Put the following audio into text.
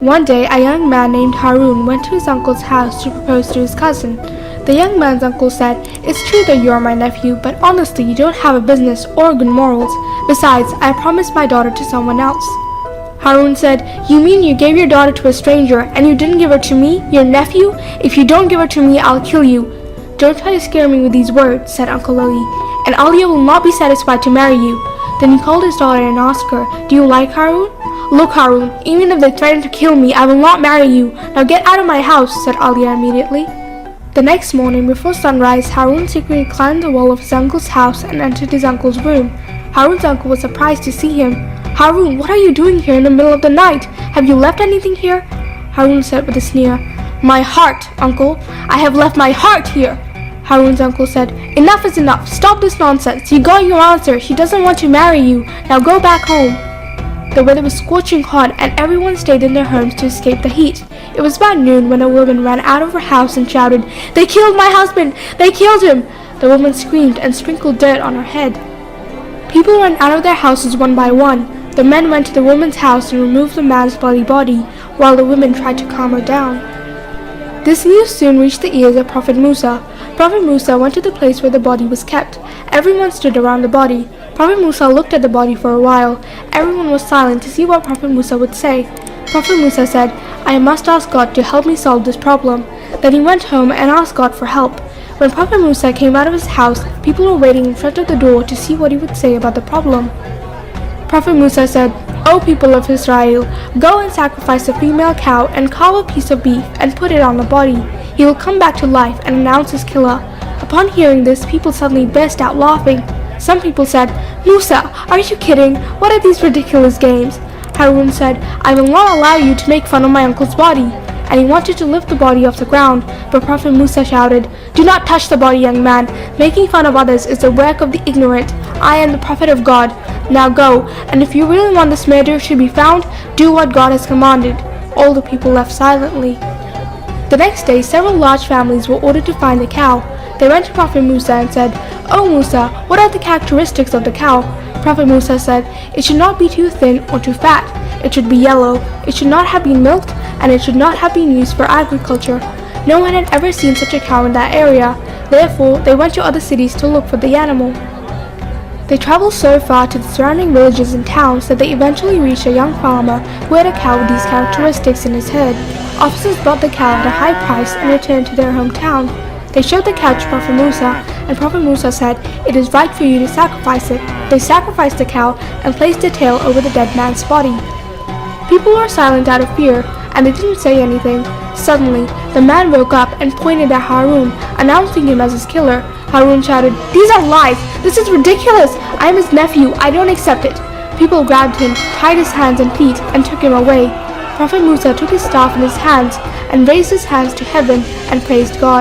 One day, a young man named Harun went to his uncle's house to propose to his cousin. The young man's uncle said, "It's true that you are my nephew, but honestly, you don't have a business or good morals. Besides, I promised my daughter to someone else." Harun said, "You mean you gave your daughter to a stranger and you didn't give her to me, your nephew? If you don't give her to me, I'll kill you." "Don't try to scare me with these words," said Uncle Ali, "and Aliyah will not be satisfied to marry you." Then he called his daughter and asked her, "Do you like Harun?" "Look, Harun, even if they threaten to kill me, I will not marry you. Now get out of my house," said Aliyah immediately. The next morning, before sunrise, Harun secretly climbed the wall of his uncle's house and entered his uncle's room. Harun's uncle was surprised to see him. "Harun, what are you doing here in the middle of the night? Have you left anything here?" Harun said with a sneer, "My heart, uncle. I have left my heart here." Harun's uncle said, "Enough is enough. Stop this nonsense. You got your answer. She doesn't want to marry you. Now go back home." The weather was scorching hot and everyone stayed in their homes to escape the heat. It was about noon when a woman ran out of her house and shouted, "They killed my husband! They killed him!" The woman screamed and sprinkled dirt on her head. People ran out of their houses one by one. The men went to the woman's house and removed the man's bloody body, while the women tried to calm her down. This news soon reached the ears of Prophet Musa. Prophet Musa went to the place where the body was kept. Everyone stood around the body. Prophet Musa looked at the body for a while. Everyone was silent to see what Prophet Musa would say. Prophet Musa said, "I must ask God to help me solve this problem." Then he went home and asked God for help. When Prophet Musa came out of his house, people were waiting in front of the door to see what he would say about the problem. Prophet Musa said, "O people of Israel, go and sacrifice a female cow and carve a piece of beef and put it on the body. He will come back to life and announce his killer." Upon hearing this, people suddenly burst out laughing. Some people said, "Musa, are you kidding? What are these ridiculous games?" Harun said, "I will not allow you to make fun of my uncle's body." And he wanted to lift the body off the ground, but Prophet Musa shouted, "Do not touch the body, young man. Making fun of others is the work of the ignorant. I am the Prophet of God. Now go, and if you really want this murderer to be found, do what God has commanded." All the people left silently. The next day, several large families were ordered to find the cow. They went to Prophet Musa and said, "O Musa, what are the characteristics of the cow?" Prophet Musa said, "It should not be too thin or too fat. It should be yellow. It should not have been milked, and it should not have been used for agriculture." No one had ever seen such a cow in that area. Therefore, they went to other cities to look for the animal. They traveled so far to the surrounding villages and towns that they eventually reached a young farmer who had a cow with these characteristics in his herd. Officers bought the cow at a high price and returned to their hometown. They showed the cow to Prophet Musa, and Prophet Musa said, "It is right for you to sacrifice it." They sacrificed the cow and placed the tail over the dead man's body. People were silent out of fear, and they didn't say anything. Suddenly, the man woke up and pointed at Harun, announcing him as his killer. Harun shouted, "These are lies! This is ridiculous! I am his nephew. I don't accept it." People grabbed him, tied his hands and feet, and took him away. Prophet Musa took his staff in his hands and raised his hands to heaven and praised God.